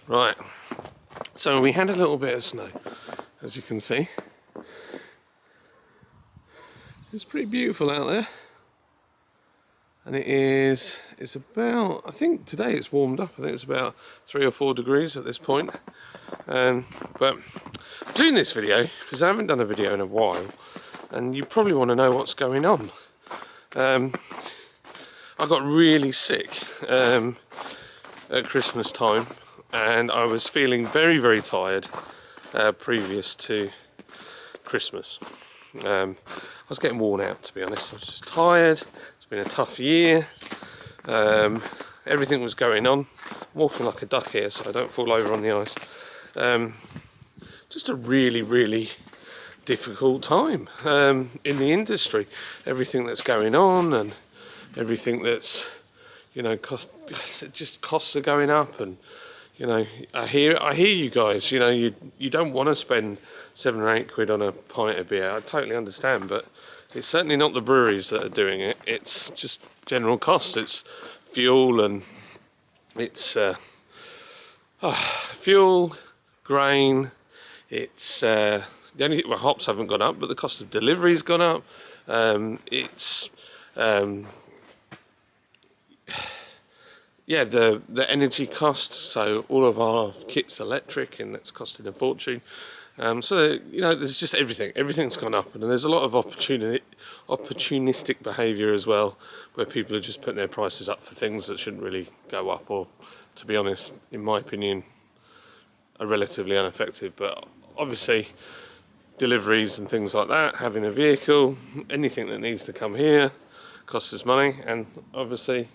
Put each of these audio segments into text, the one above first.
Right, so we had a little bit of snow, as you can see. It's pretty beautiful out there. And it's about, I think today it's warmed up. I think it's about 3 or 4 degrees at this point. But I'm doing this video because I haven't done a video in a while, and you probably want to know what's going on. I got really sick at Christmas time, and I was feeling very, very tired previous to Christmas. I was getting worn out, to be honest. I was just tired. It's been a tough year. Everything was going on. I'm walking like a duck here so I don't fall over on the ice. Just a really, really difficult time in the industry. Everything that's going on and everything that's, you know, costs are going up, and you know, I hear you guys. You know, you don't want to spend 7 or 8 quid on a pint of beer. I totally understand, but it's certainly not the breweries that are doing it. It's just general costs. It's fuel, and it's fuel, grain. It's the only thing, well, hops haven't gone up, but the cost of delivery's gone up. Yeah, the energy cost. So all of our kit's electric, and it's costing a fortune. So you know, there's just everything. Everything's gone up, and there's a lot of opportunistic behaviour as well, where people are just putting their prices up for things that shouldn't really go up, or, to be honest, in my opinion, are relatively ineffective. But obviously, deliveries and things like that, having a vehicle, anything that needs to come here, costs us money, and obviously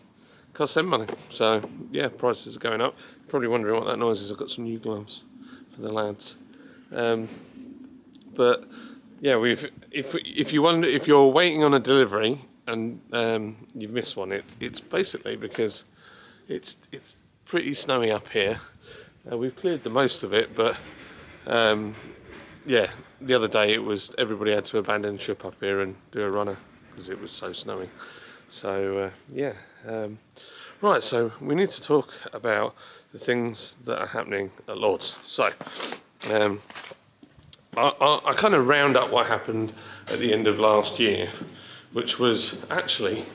costs them money. So yeah, prices are going up. You're probably wondering what that noise is. I've got some new gloves for the lads. But yeah, if you're waiting on a delivery and you've missed one, it's basically because it's pretty snowy up here. We've cleared the most of it, but yeah, the other day everybody had to abandon ship up here and do a runner because it was so snowy. So yeah, right. So we need to talk about the things that are happening at Lord's. So I kind of round up what happened at the end of last year, which was actually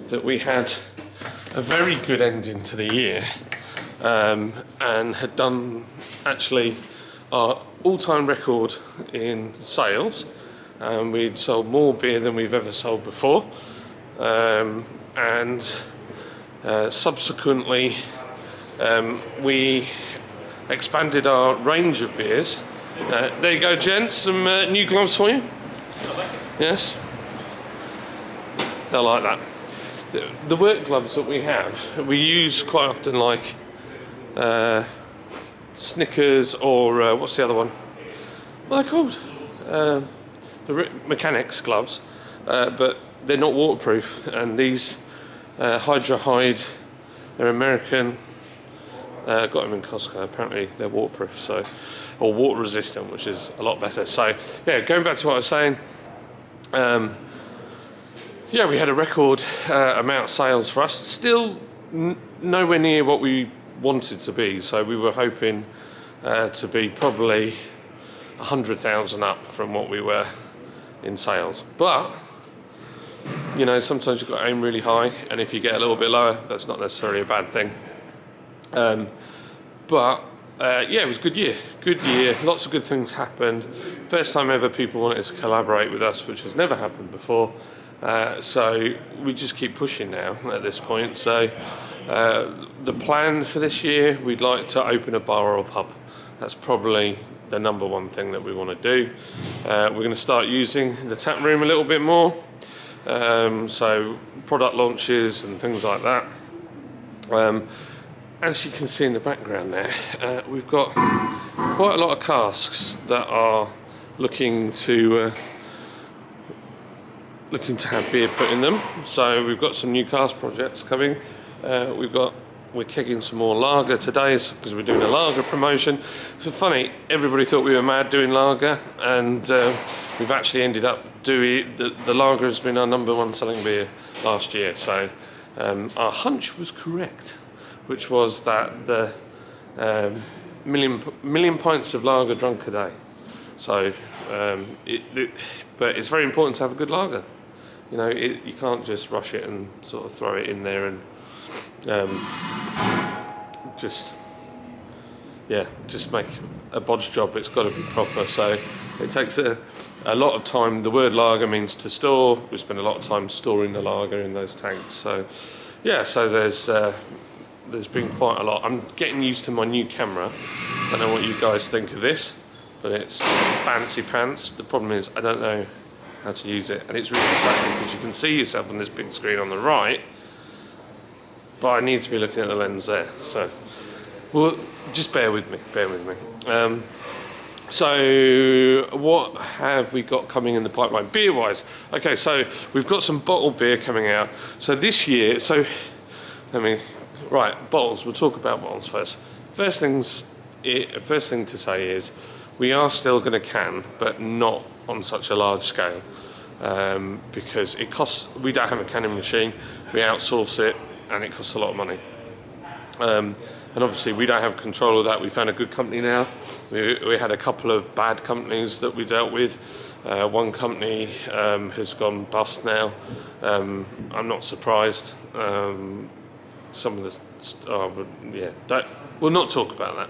that we had a very good ending to the year, and had done actually our all-time record in sales. We'd sold more beer than we've ever sold before, and subsequently we expanded our range of beers. There you go, gents, some new gloves for you. Yes, they'll like that. The work gloves that we have, we use quite often, like Snickers, or what's the other one? What are they called? The mechanics gloves, but they're not waterproof. And these Hydra Hide, they're American. Got them in Costco. Apparently they're waterproof, so, or water resistant, which is a lot better. So yeah, going back to what I was saying, yeah, we had a record amount of sales for us. Still nowhere near what we wanted to be. So we were hoping to be probably 100,000 up from what we were in sales. But you know, sometimes you've got to aim really high, and if you get a little bit lower, that's not necessarily a bad thing. But yeah, it was a good year. Good year. Lots of good things happened. First time ever people wanted to collaborate with us, which has never happened before. So we just keep pushing now at this point. So the plan for this year, we'd like to open a bar or pub. That's probably the number one thing that we want to do. We're going to start using the tap room a little bit more. So product launches and things like that. As you can see in the background there, we've got quite a lot of casks that are looking to have beer put in them. So we've got some new cask projects coming. We're kegging some more lager today because we're doing a lager promotion. So funny, everybody thought we were mad doing lager, and we've actually ended up doing the lager has been our number one selling beer last year. So our hunch was correct, which was that the million pints of lager drunk a day. So, but it's very important to have a good lager. You know, you can't just rush it and sort of throw it in there and just make a bodge job. It's got to be proper. So it takes a lot of time. The word lager means to store. We spend a lot of time storing the lager in those tanks. So yeah, so there's been quite a lot. I'm getting used to my new camera. I don't know what you guys think of this, but it's fancy pants. The problem is I don't know how to use it, and it's really distracting because you can see yourself on this big screen on the right, but I need to be looking at the lens there. So, well, just bear with me. So, what have we got coming in the pipeline beer-wise? Okay, so we've got some bottled beer coming out. So this year, bottles. We'll talk about bottles first. First thing to say is we are still going to can, but not on such a large scale, because it costs. We don't have a canning machine. We outsource it, and it costs a lot of money. And obviously we don't have control of that. We found a good company now. We had a couple of bad companies that we dealt with. One company has gone bust now. I'm not surprised. Some of we'll not talk about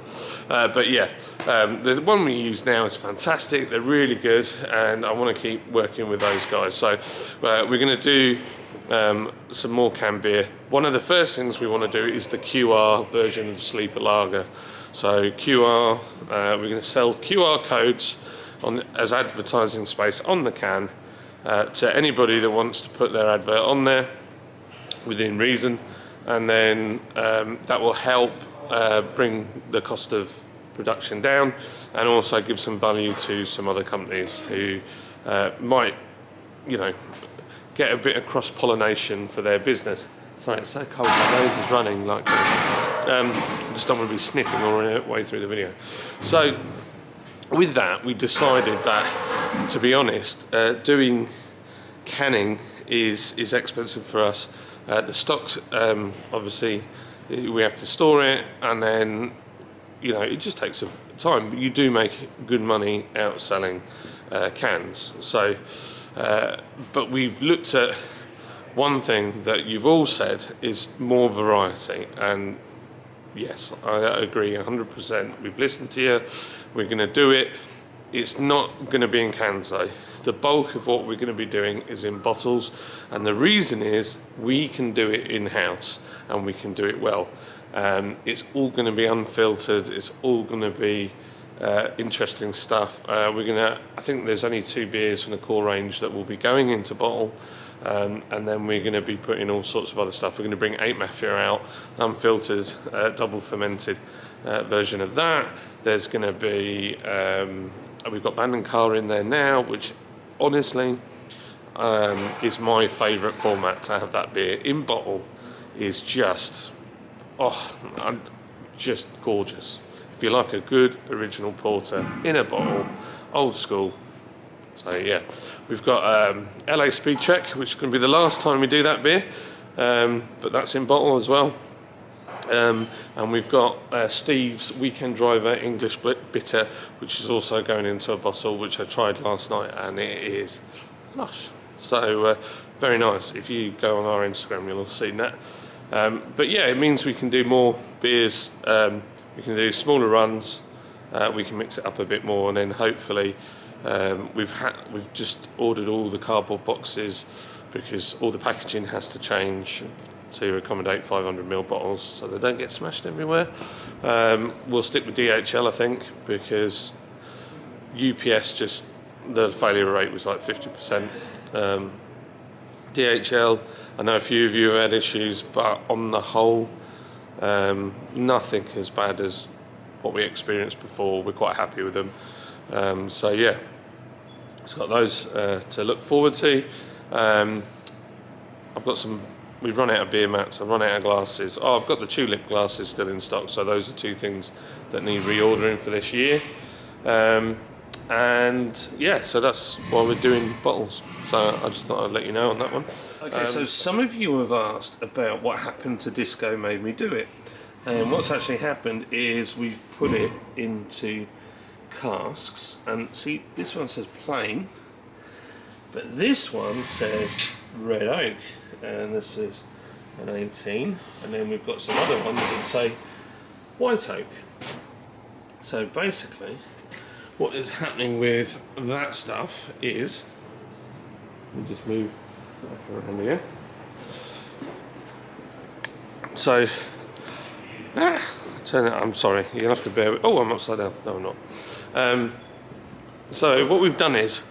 that. But yeah, the one we use now is fantastic. They're really good, and I want to keep working with those guys. So we're going to do some more canned beer. One of the first things we want to do is the QR version of Sleeper Lager. So QR, we're going to sell QR codes as advertising space on the can to anybody that wants to put their advert on there within reason, and then that will help bring the cost of production down, and also give some value to some other companies who might, get a bit of cross-pollination for their business. Sorry, it's so cold, my nose is running like this. I just don't want to be sniffing all the way through the video. So with that, we decided that, to be honest, doing canning is expensive for us. The stocks, obviously, we have to store it, and then, it just takes some time. But you do make good money out selling cans. So, but we've looked at one thing that you've all said is more variety, and yes, I agree 100%. We've listened to you. We're going to do it. It's not going to be in cans though. The bulk of what we're going to be doing is in bottles, and the reason is we can do it in-house and we can do it well. It's all going to be unfiltered. It's all going to be interesting stuff. I think there's only 2 beers from the core range that will be going into bottle, and then we're going to be putting all sorts of other stuff. We're going to bring 8 Mafia out, unfiltered, double fermented version of that. There's going to be we've got Bandencar in there now, which honestly is my favourite format to have that beer in bottle. Is just gorgeous. If you like a good original porter in a bottle, old school. So yeah, we've got LA Speed Check, which is going to be the last time we do that beer, but that's in bottle as well. And we've got Steve's Weekend Driver English Bitter, which is also going into a bottle, which I tried last night, and it is lush. So very nice. If you go on our Instagram, you'll have seen that. But yeah, it means we can do more beers. We can do smaller runs. We can mix it up a bit more, and then hopefully we've just ordered all the cardboard boxes because all the packaging has to change to accommodate 500ml bottles so they don't get smashed everywhere. We'll stick with DHL, I think, because UPS the failure rate was like 50%. DHL, I know a few of you have had issues, but on the whole, nothing as bad as what we experienced before. We're quite happy with them. So yeah, it's got those to look forward to. We've run out of beer mats, I've run out of glasses. I've got the tulip glasses still in stock, so those are 2 things that need reordering for this year. And yeah, so that's why we're doing bottles. So I just thought I'd let you know on that one. Okay, so some of you have asked about what happened to Disco Made Me Do It. And what's actually happened is we've put it into casks, and see, this one says plain, but this one says red oak, and this is an 18, and then we've got some other ones that say white oak. So basically what is happening with that stuff is, we'll just move around here. So turn it, I'm sorry, you'll have to bear with, oh, I'm upside down, no I'm not. So what we've done is,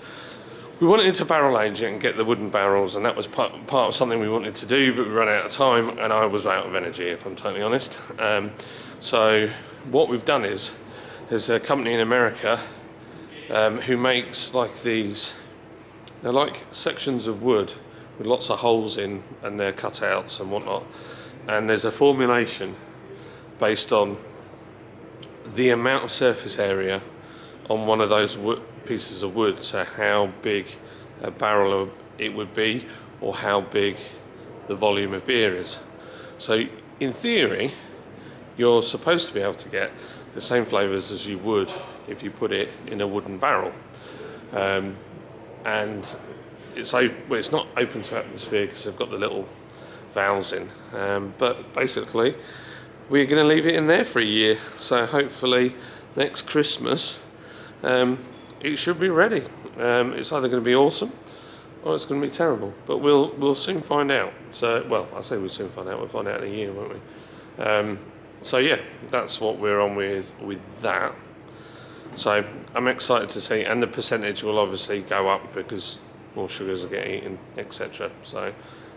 we wanted to barrel age it and get the wooden barrels, and that was part of something we wanted to do, but we ran out of time and I was out of energy, if I'm totally honest. So what we've done is, there's a company in America who makes like these, they're like sections of wood with lots of holes in, and they're cutouts and whatnot, and there's a formulation based on the amount of surface area on one of those pieces of wood, so how big a barrel it would be, or how big the volume of beer is. So in theory, you're supposed to be able to get the same flavours as you would if you put it in a wooden barrel. And it's not open to atmosphere because they've got the little valves in. But basically, we're going to leave it in there for a year. So hopefully next Christmas, it should be ready. It's either going to be awesome or it's going to be terrible. But we'll soon find out. So, well, I say we'll soon find out. We'll find out in a year, won't we? So yeah, that's what we're on with that. So I'm excited to see, and the percentage will obviously go up because more sugars are getting eaten, etc. So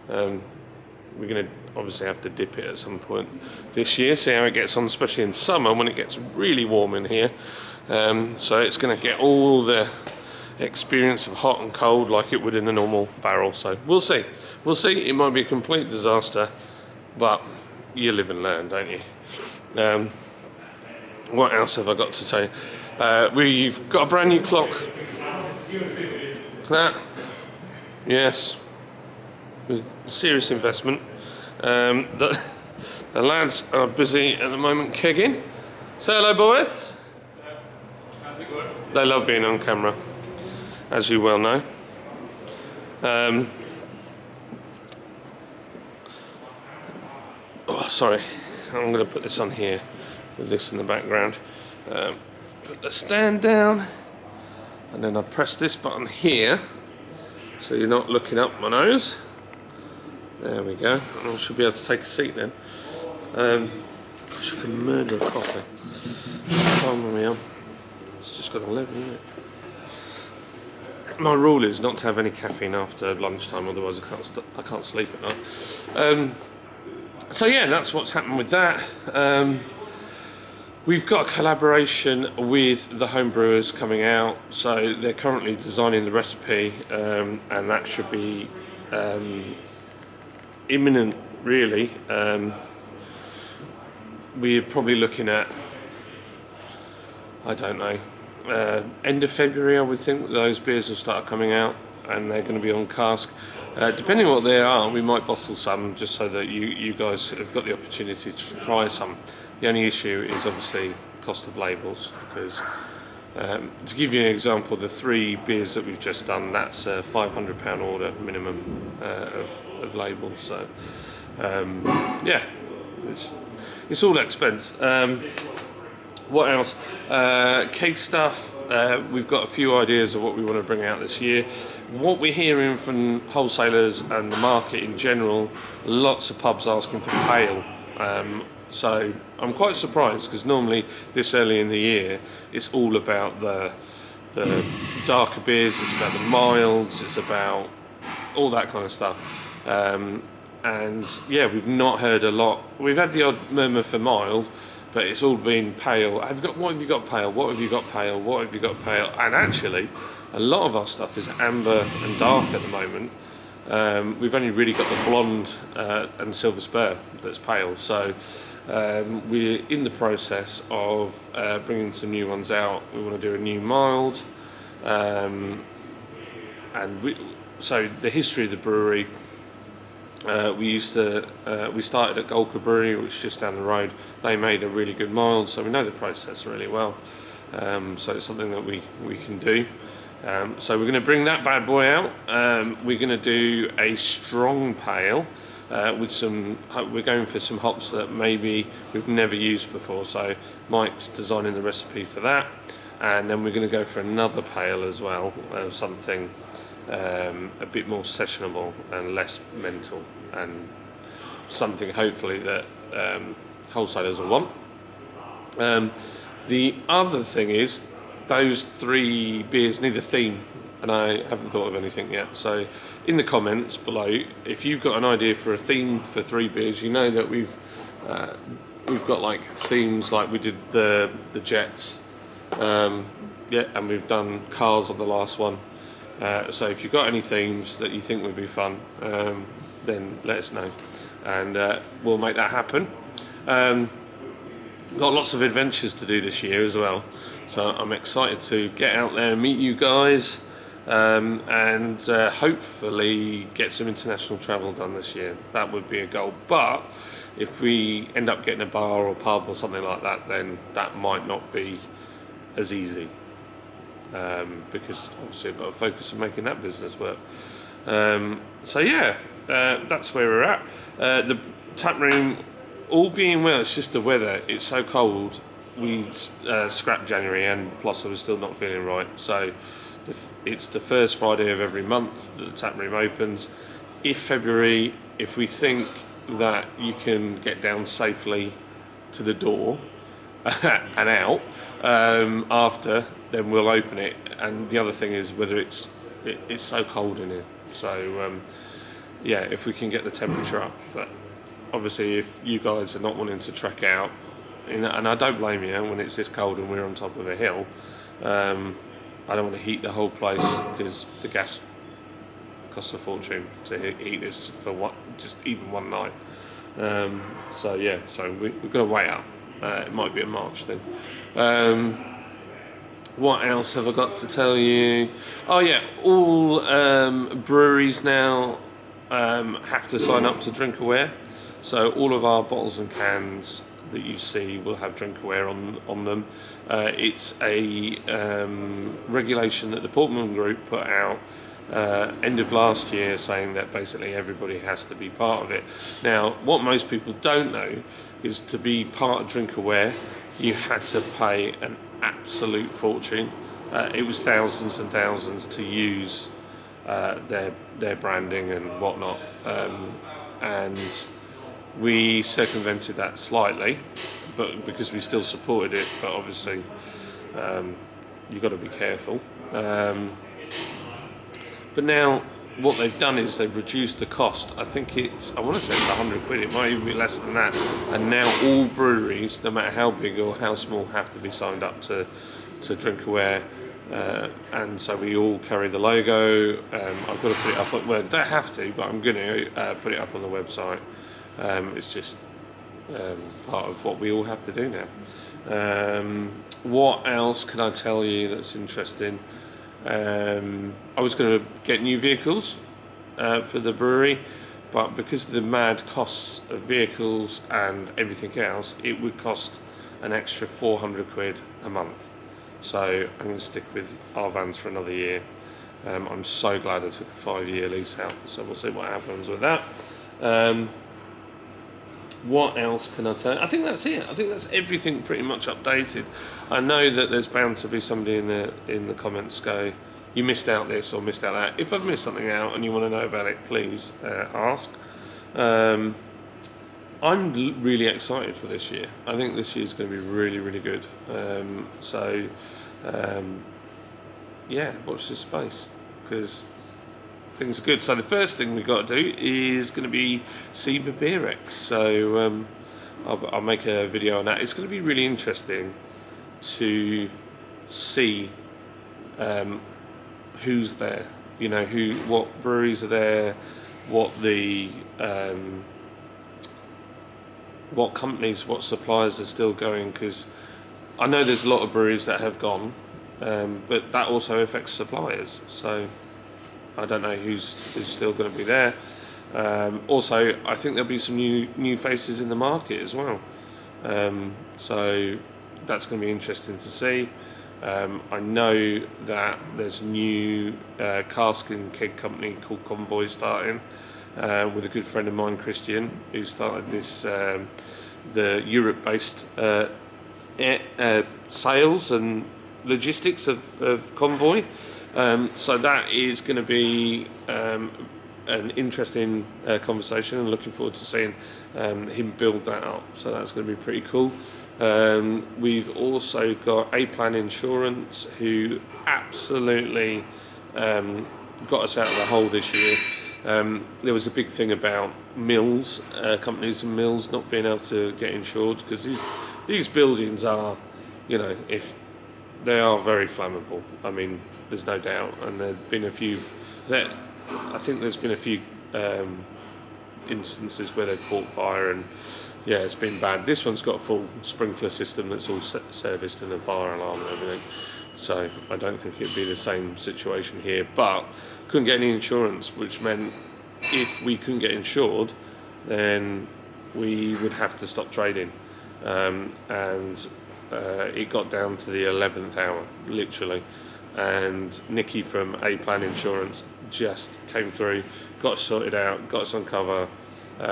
we're going to obviously have to dip it at some point this year, see how it gets on, especially in summer when it gets really warm in here. So it's going to get all the experience of hot and cold like it would in a normal barrel. So we'll see. It might be a complete disaster, but you live and learn, don't you? What else have I got to say? We've got a brand new clock. That, yes, with serious investment. The lads are busy at the moment kegging. Say hello, boys. How's it going? They love being on camera, as you well know. Oh, sorry, I'm going to put this on here with this in the background. Put the stand down, and then I press this button here so you're not looking up my nose. There we go, and I should be able to take a seat then. Gosh, I can murder a coffee. Time with me on. It's just got 11, isn't it? My rule is not to have any caffeine after lunchtime, otherwise I can't sleep at night. So yeah, that's what's happened with that. We've got a collaboration with the home brewers coming out, so they're currently designing the recipe, and that should be imminent, really. We're probably looking at, I don't know, end of February, I would think those beers will start coming out, and they're going to be on cask. Depending on what they are, we might bottle some just so that you guys have got the opportunity to try some. The only issue is obviously cost of labels, because to give you an example, the 3 beers that we've just done, that's a £500 order minimum of labels. So yeah, it's all expense. What else? Cake stuff. We've got a few ideas of what we want to bring out this year. What we're hearing from wholesalers and the market in general, lots of pubs asking for pale. So I'm quite surprised, because normally this early in the year it's all about the darker beers, it's about the milds, it's about all that kind of stuff. And yeah, we've not heard a lot. We've had the odd murmur for mild, but it's all been pale. What have you got pale? What have you got pale? What have you got pale? And actually, a lot of our stuff is amber and dark at the moment. We've only really got the blonde and silver spur that's pale. So we're in the process of bringing some new ones out. We want to do a new mild. So the history of the brewery, We started at Brewery, which is just down the road. They made a really good mild, so we know the process really well. So it's something that we can do. So we're going to bring that bad boy out. We're going to do a strong pale with some. We're going for some hops that maybe we've never used before. So Mike's designing the recipe for that, and then we're going to go for another pale as well, something a bit more sessionable and less mental, and something hopefully that wholesalers will want. The other thing is, those 3 beers need a theme, and I haven't thought of anything yet. So in the comments below, if you've got an idea for a theme for 3 beers, you know that we've got like themes, like we did the Jets, and we've done cars on the last one. So if you've got any themes that you think would be fun, then let us know, and we'll make that happen. Got lots of adventures to do this year as well, so I'm excited to get out there and meet you guys, and hopefully get some international travel done this year. That would be a goal, but if we end up getting a bar or pub or something like that, then that might not be as easy, because obviously I've got to focus on making that business work. So yeah, that's where we're at. The tap room, all being well, it's just the weather. It's so cold. We scrapped January, and plus I was still not feeling right. So it's the first Friday of every month that the tap room opens. February, if we think that you can get down safely to the door and out after, then we'll open it. And the other thing is whether it's so cold in here. So yeah, if we can get the temperature up. But obviously, if you guys are not wanting to trek out, and I don't blame you when it's this cold and we're on top of a hill, I don't want to heat the whole place because the gas costs a fortune to heat this for just even one night. So yeah, so we've got to wait up. It might be a March thing. What else have I got to tell you? Oh yeah, all breweries now have to sign up to Drinkaware. So all of our bottles and cans that you see will have Drinkaware on them. It's a regulation that the Portman Group put out end of last year, saying that basically everybody has to be part of it. Now, what most people don't know is to be part of Drinkaware, you had to pay an absolute fortune. It was thousands and thousands to use their branding and whatnot, and we circumvented that slightly, but because we still supported it. But obviously, you've got to be careful. But now, what they've done is they've reduced the cost. I want to say it's £100. It might even be less than that. And now all breweries, no matter how big or how small, have to be signed up to Drinkaware. And so we all carry the logo. I've got to put it up. Well, don't have to, but I'm going to put it up on the website. It's just part of what we all have to do now. What else can I tell you that's interesting? I was going to get new vehicles for the brewery, but because of the mad costs of vehicles and everything else, it would cost an extra £400 a month. So I'm going to stick with our vans for another year. I'm so glad I took a 5-year lease out, so we'll see what happens with that. What else can I tell you? I think that's it. I think that's everything pretty much updated. I know that there's bound to be somebody in the comments go, you missed out this or missed out that. If I've missed something out and you want to know about it, please ask. I'm really excited for this year. I think this year's going to be really, really good. Yeah, watch this space, because things are good. So the first thing we've got to do is going to be GBBF. So I'll make a video on that. It's going to be really interesting to see who's there. You know, what breweries are there, what companies, what suppliers are still going. Because I know there's a lot of breweries that have gone, but that also affects suppliers. So I don't know who's still going to be there. Also, I think there'll be some new faces in the market as well. So that's going to be interesting to see. I know that there's a new cask and keg company called Convoy starting with a good friend of mine, Christian, who started this the Europe-based sales and logistics of Convoy. So that is going to be an interesting conversation, and looking forward to seeing him build that up. So that's going to be pretty cool. We've also got A-Plan Insurance, who absolutely got us out of the hole this year. There was a big thing about mills, companies and mills not being able to get insured, because these buildings are, if they are very flammable. I mean, there's no doubt, and there've been a few. I think there's been a few instances where they've caught fire, and yeah, it's been bad. This one's got a full sprinkler system that's all serviced and a fire alarm and everything. So I don't think it'd be the same situation here, but couldn't get any insurance, which meant if we couldn't get insured, then we would have to stop trading. And it got down to the 11th hour, literally. And Nikki from A-Plan Insurance just came through, got us sorted out, got us on cover.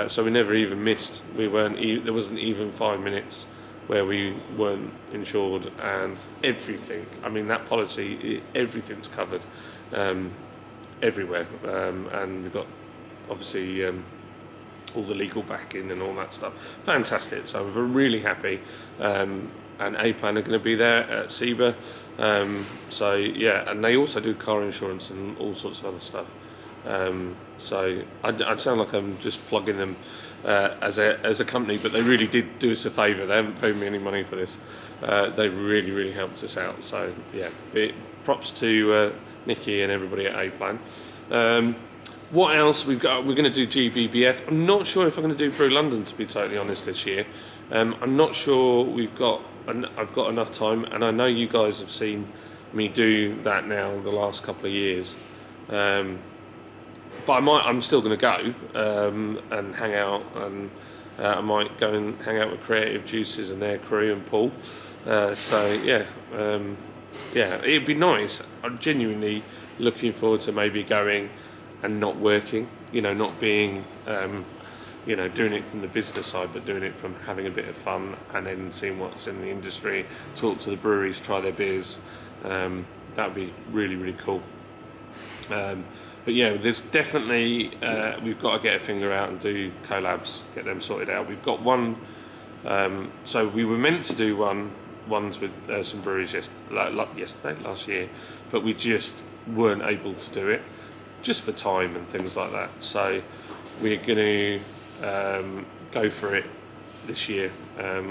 So we never even missed. There wasn't even 5 minutes where we weren't insured, and everything. I mean, that policy, everything's covered everywhere, and we've got obviously all the legal backing and all that stuff. Fantastic. So we're really happy. And A-Plan are going to be there at SEBA. So yeah, and they also do car insurance and all sorts of other stuff. So I'd sound like I'm just plugging them as a company, but they really did do us a favour. They haven't paid me any money for this. They really helped us out. So yeah, props to Nikki and everybody at A-Plan. What else we've got? We're going to do GBBF. I'm not sure if I'm going to do Brew London, to be totally honest, this year. I'm not sure I've got enough time, and I know you guys have seen me do that now the last couple of years. But I'm still going to go and hang out, and I might go and hang out with Creative Juices and their crew and Paul. So yeah, it'd be nice. I'm genuinely looking forward to maybe going and not working, not being, doing it from the business side, but doing it from having a bit of fun, and then seeing what's in the industry, talk to the breweries, try their beers. That'd be really cool. But yeah, there's definitely, we've got to get a finger out and do collabs, get them sorted out. We've got one, so we were meant to do ones with some breweries last year, but we just weren't able to do it, just for time and things like that. So we're going to go for it this year.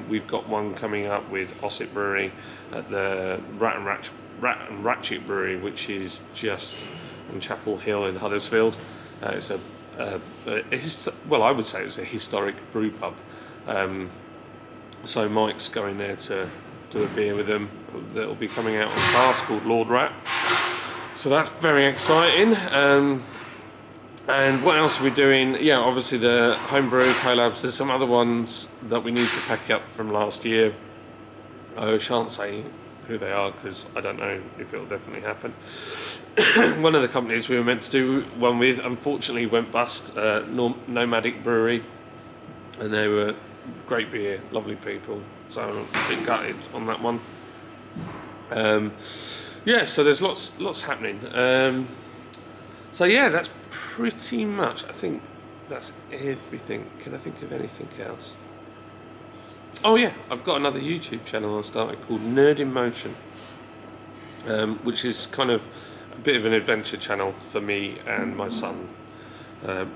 We've got one coming up with Ossett Brewery at the Rat and Ratchet Brewery, which is just on Chapel Hill in Huddersfield. It's I would say it's a historic brew pub. So Mike's going there to do a beer with them that'll be coming out on Casks, called Lord Rat. So that's very exciting. And what else are we doing? Yeah, obviously the homebrew collabs. There's some other ones that we need to pack up from last year. I shan't say who they are because I don't know if it'll definitely happen. One of the companies we were meant to do one with, unfortunately, went bust. Nomadic Brewery, and they were great beer, lovely people. So I'm a bit gutted on that one. So there's lots happening. So yeah, that's pretty much. I think that's everything. Can I think of anything else? Oh yeah, I've got another YouTube channel I started called Nerd in Motion, which is kind of a bit of an adventure channel for me and my son.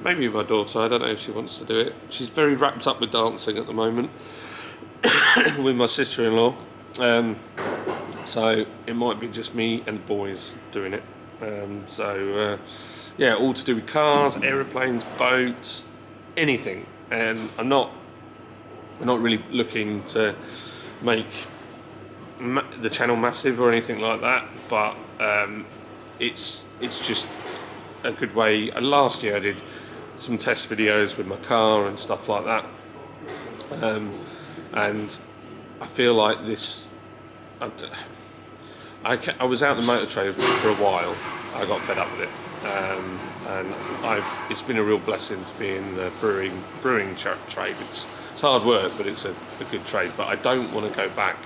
Maybe my daughter, I don't know if she wants to do it. She's very wrapped up with dancing at the moment with my sister-in-law. So it might be just me and the boys doing it. All to do with cars, aeroplanes, boats, anything. And I'm not really looking to make the channel massive or anything like that, but it's just a good way. Last year I did some test videos with my car and stuff like that. And I feel like this. I was out the motor trade for a while. I got fed up with it, and it's been a real blessing to be in the brewing trade. It's hard work, but it's a good trade. But I don't want to go back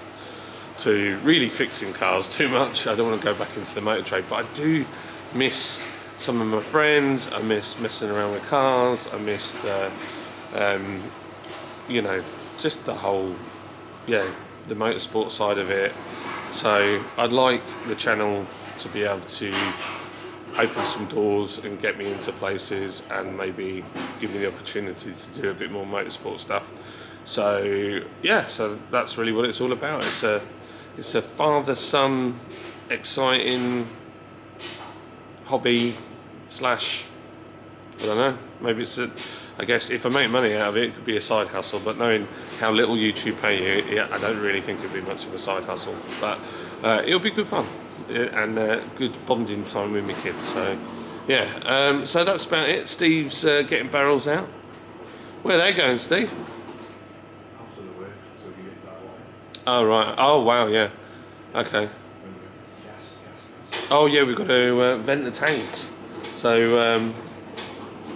to really fixing cars too much. I don't want to go back into the motor trade, but I do miss some of my friends. I miss messing around with cars. I miss the, just the whole, the motorsport side of it. So I'd like the channel to be able to open some doors and get me into places, and maybe give me the opportunity to do a bit more motorsport stuff. So so that's really what it's all about. It's a father-son exciting hobby / I don't know, maybe I guess if I make money out of it, it could be a side hustle, but knowing how little YouTube pay you, I don't really think it'd be much of a side hustle, but it'll be good fun, and good bonding time with my kids. So so that's about it. Steve's getting barrels out. Where are they going, Steve? Out of the way, so you get that way. Oh right, oh wow, yeah, okay. Yes. Oh yeah, we've got to vent the tanks. So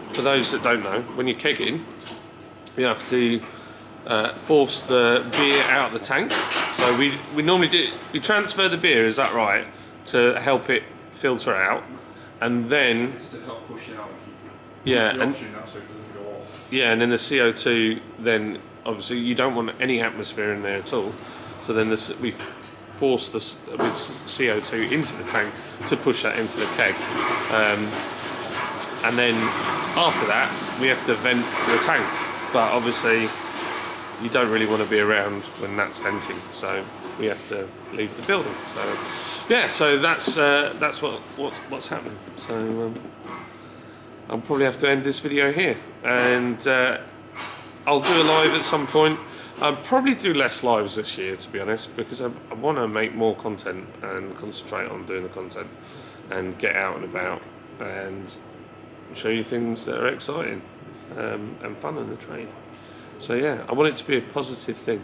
for those that don't know, when you're kegging, you have to force the beer out of the tank. So we normally we transfer the beer, is that right, to help it filter out, and then It's to help push it out and keep and the oxygen out so it doesn't go off. and then the CO2, then obviously you don't want any atmosphere in there at all. So then we force with CO2 into the tank to push that into the keg. And then after that, we have to vent the tank. But obviously, you don't really want to be around when that's venting, so we have to leave the building. So so that's what's happening. So I'll probably have to end this video here, and I'll do a live at some point. I'll probably do less lives this year, to be honest, because I want to make more content and concentrate on doing the content and get out and about and show you things that are exciting and fun in the trade. So I want it to be a positive thing.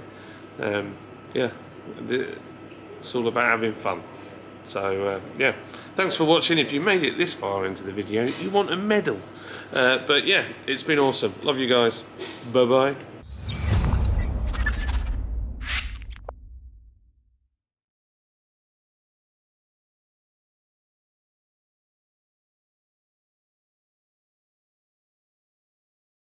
It's all about having fun. So thanks for watching. If you made it this far into the video, you want a medal. But it's been awesome. Love you guys. Bye bye.